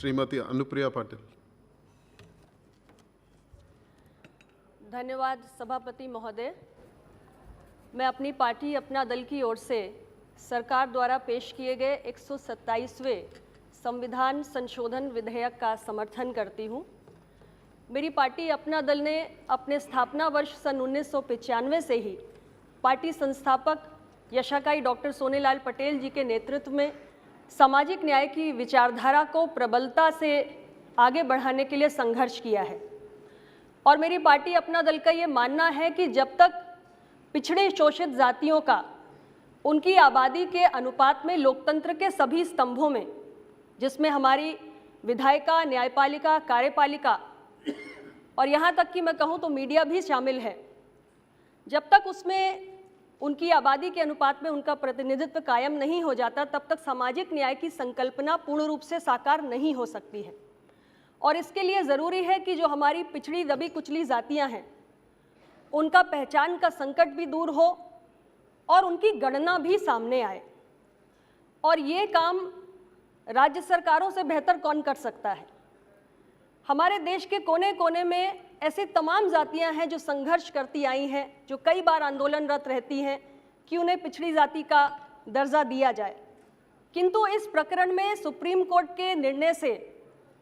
श्रीमती अनुप्रिया पाटिल। धन्यवाद सभापति महोदय। मैं अपनी पार्टी अपना दल की ओर से सरकार द्वारा पेश किए गए 127वें संविधान संशोधन विधेयक का समर्थन करती हूँ। मेरी पार्टी अपना दल ने अपने स्थापना वर्ष सन 1995 से ही पार्टी संस्थापक यशाकाई डॉक्टर सोनेलाल पटेल जी के नेतृत्व में सामाजिक न्याय की विचारधारा को प्रबलता से आगे बढ़ाने के लिए संघर्ष किया है। और मेरी पार्टी अपना दल का ये मानना है कि जब तक पिछड़े शोषित जातियों का उनकी आबादी के अनुपात में लोकतंत्र के सभी स्तंभों में, जिसमें हमारी विधायिका, न्यायपालिका, कार्यपालिका और यहाँ तक कि मैं कहूँ तो मीडिया भी शामिल है, जब तक उसमें उनकी आबादी के अनुपात में उनका प्रतिनिधित्व कायम नहीं हो जाता, तब तक सामाजिक न्याय की संकल्पना पूर्ण रूप से साकार नहीं हो सकती है। और इसके लिए ज़रूरी है कि जो हमारी पिछड़ी दबी कुचली जातियां हैं, उनका पहचान का संकट भी दूर हो और उनकी गणना भी सामने आए। और ये काम राज्य सरकारों से बेहतर कौन कर सकता है। हमारे देश के कोने कोने में ऐसे तमाम जातियां हैं जो संघर्ष करती आई हैं, जो कई बार आंदोलनरत रहती हैं कि उन्हें पिछड़ी जाति का दर्जा दिया जाए। किंतु इस प्रकरण में सुप्रीम कोर्ट के निर्णय से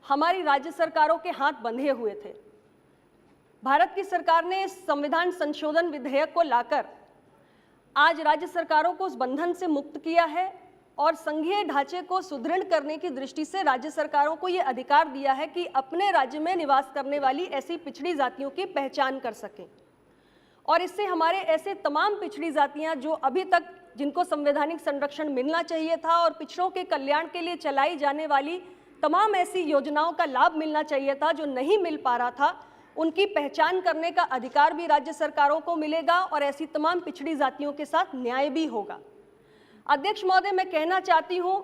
हमारी राज्य सरकारों के हाथ बंधे हुए थे। भारत की सरकार ने इस संविधान संशोधन विधेयक को लाकर आज राज्य सरकारों को उस बंधन से मुक्त किया है और संघीय ढांचे को सुदृढ़ करने की दृष्टि से राज्य सरकारों को ये अधिकार दिया है कि अपने राज्य में निवास करने वाली ऐसी पिछड़ी जातियों की पहचान कर सकें। और इससे हमारे ऐसे तमाम पिछड़ी जातियां जो अभी तक जिनको संवैधानिक संरक्षण मिलना चाहिए था और पिछड़ों के कल्याण के लिए चलाई जाने वाली तमाम ऐसी योजनाओं का लाभ मिलना चाहिए था जो नहीं मिल पा रहा था, उनकी पहचान करने का अधिकार भी राज्य सरकारों को मिलेगा और ऐसी तमाम पिछड़ी जातियों के साथ न्याय भी होगा। अध्यक्ष महोदय, मैं कहना चाहती हूं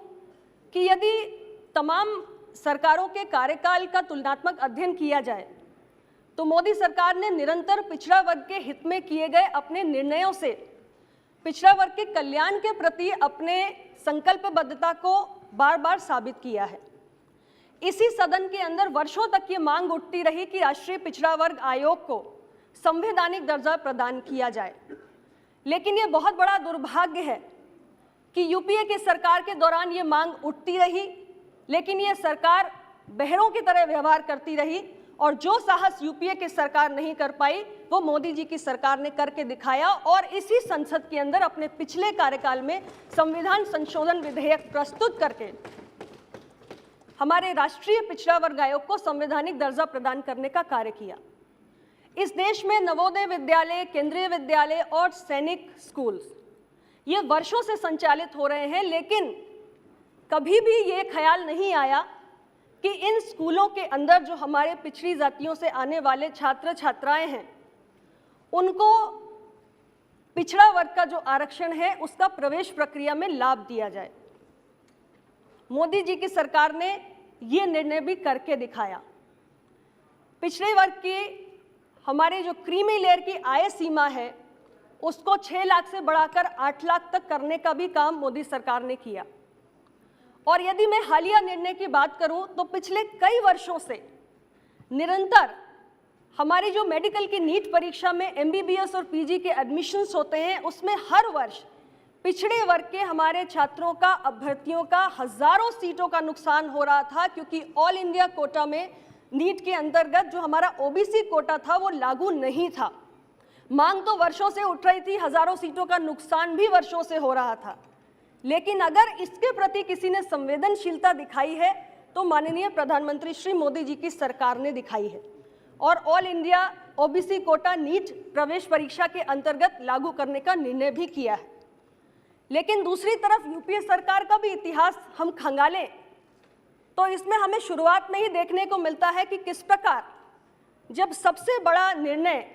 कि यदि तमाम सरकारों के कार्यकाल का तुलनात्मक अध्ययन किया जाए तो मोदी सरकार ने निरंतर पिछड़ा वर्ग के हित में किए गए अपने निर्णयों से पिछड़ा वर्ग के कल्याण के प्रति अपने संकल्पबद्धता को बार बार साबित किया है। इसी सदन के अंदर वर्षों तक ये मांग उठती रही कि राष्ट्रीय पिछड़ा वर्ग आयोग को संवैधानिक दर्जा प्रदान किया जाए। लेकिन ये बहुत बड़ा दुर्भाग्य है कि यूपीए की सरकार के दौरान ये मांग उठती रही, लेकिन ये सरकार बहरों की तरह व्यवहार करती रही और जो साहस यूपीए की सरकार नहीं कर पाई वो मोदी जी की सरकार ने करके दिखाया और इसी संसद के अंदर अपने पिछले कार्यकाल में संविधान संशोधन विधेयक प्रस्तुत करके हमारे राष्ट्रीय पिछड़ा वर्ग आयोग को संवैधानिक दर्जा प्रदान करने का कार्य किया। इस देश में नवोदय विद्यालय, केंद्रीय विद्यालय और सैनिक स्कूल ये वर्षों से संचालित हो रहे हैं, लेकिन कभी भी ये ख्याल नहीं आया कि इन स्कूलों के अंदर जो हमारे पिछड़ी जातियों से आने वाले छात्र छात्राएं हैं उनको पिछड़ा वर्ग का जो आरक्षण है उसका प्रवेश प्रक्रिया में लाभ दिया जाए। मोदी जी की सरकार ने ये निर्णय भी करके दिखाया। पिछड़े वर्ग की हमारे जो क्रीमी लेयर की आय सीमा है उसको 6 लाख से बढ़ाकर 8 लाख तक करने का भी काम मोदी सरकार ने किया। और यदि मैं हालिया निर्णय की बात करूं तो पिछले कई वर्षों से निरंतर हमारी जो मेडिकल की नीट परीक्षा में एमबीबीएस और पीजी के एडमिशन्स होते हैं उसमें हर वर्ष पिछड़े वर्ग के हमारे छात्रों का, अभ्यर्थियों का हजारों सीटों का नुकसान हो रहा था, क्योंकि ऑल इंडिया कोटा में नीट के अंतर्गत जो हमारा ओबीसी कोटा था वो लागू नहीं था। मांग तो वर्षों से उठ रही थी, हजारों सीटों का नुकसान भी वर्षों से हो रहा था, लेकिन अगर इसके प्रति किसी ने संवेदनशीलता दिखाई है तो माननीय प्रधानमंत्री श्री मोदी जी की सरकार ने दिखाई है और all India OBC quota NEET प्रवेश परीक्षा के अंतर्गत लागू करने का निर्णय भी किया है। लेकिन दूसरी तरफ यूपीए सरकार का भी इतिहास हम खंगालें तो इसमें हमें शुरुआत में ही देखने को मिलता है कि किस प्रकार जब सबसे बड़ा निर्णय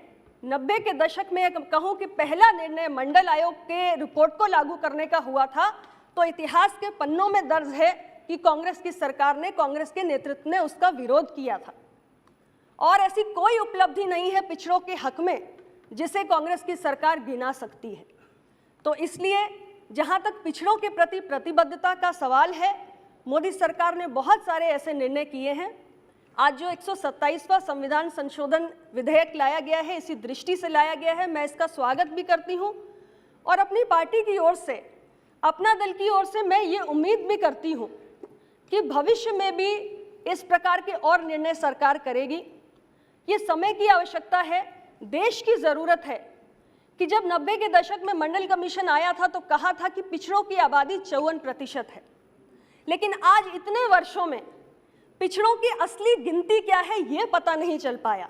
90 के दशक में कहूं कि पहला निर्णय मंडल आयोग के रिपोर्ट को लागू करने का हुआ था तो इतिहास के पन्नों में दर्ज है कि कांग्रेस की सरकार ने, कांग्रेस के नेतृत्व ने उसका विरोध किया था। और ऐसी कोई उपलब्धि नहीं है पिछड़ों के हक में जिसे कांग्रेस की सरकार गिना सकती है। तो इसलिए जहां तक पिछड़ों के प्रति प्रतिबद्धता का सवाल है मोदी सरकार ने बहुत सारे ऐसे निर्णय किए हैं। आज जो 127वां संविधान संशोधन विधेयक लाया गया है, इसी दृष्टि से लाया गया है। मैं इसका स्वागत भी करती हूं और अपनी पार्टी की ओर से, अपना दल की ओर से मैं ये उम्मीद भी करती हूं कि भविष्य में भी इस प्रकार के और निर्णय सरकार करेगी। ये समय की आवश्यकता है, देश की ज़रूरत है कि जब 90 के दशक में मंडल कमीशन आया था तो कहा था कि पिछड़ों की आबादी 54% है, लेकिन आज इतने वर्षों में पिछड़ों की असली गिनती क्या है ये पता नहीं चल पाया।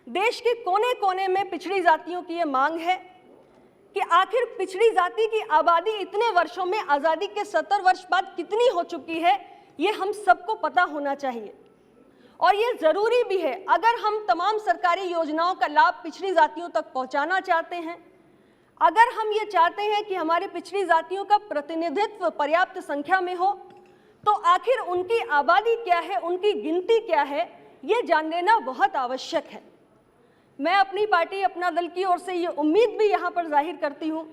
देश के कोने कोने में पिछड़ी जातियों की ये मांग है कि आखिर पिछड़ी जाति की आबादी इतने वर्षों में, आज़ादी के 70 वर्ष बाद कितनी हो चुकी है, ये हम सबको पता होना चाहिए। और ये ज़रूरी भी है, अगर हम तमाम सरकारी योजनाओं का लाभ पिछड़ी जातियों तक पहुंचाना चाहते हैं, अगर हम ये चाहते हैं कि हमारी पिछड़ी जातियों का प्रतिनिधित्व पर्याप्त संख्या में हो, तो आखिर उनकी आबादी क्या है, उनकी गिनती क्या है, ये जान लेना बहुत आवश्यक है। मैं अपनी पार्टी, अपना दल की ओर से ये उम्मीद भी यहाँ पर जाहिर करती हूँ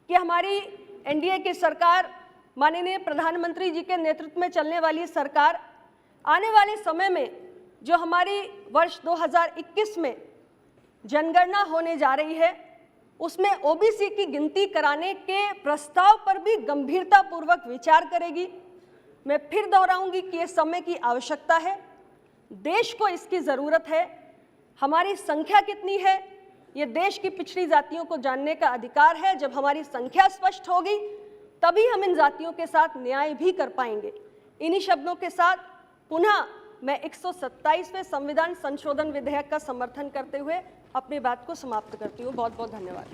कि हमारी एनडीए की सरकार, माननीय प्रधानमंत्री जी के नेतृत्व में चलने वाली सरकार आने वाले समय में जो हमारी वर्ष 2021 में जनगणना होने जा रही है, उसमें ओबीसी की गिनती कराने के प्रस्ताव पर भी गंभीरतापूर्वक विचार करेगी। मैं फिर दोहराऊंगी कि ये समय की आवश्यकता है, देश को इसकी ज़रूरत है। हमारी संख्या कितनी है, ये देश की पिछड़ी जातियों को जानने का अधिकार है। जब हमारी संख्या स्पष्ट होगी तभी हम इन जातियों के साथ न्याय भी कर पाएंगे। इन्हीं शब्दों के साथ पुनः मैं 127वें संविधान संशोधन विधेयक का समर्थन करते हुए अपनी बात को समाप्त करती हूँ। बहुत बहुत धन्यवाद।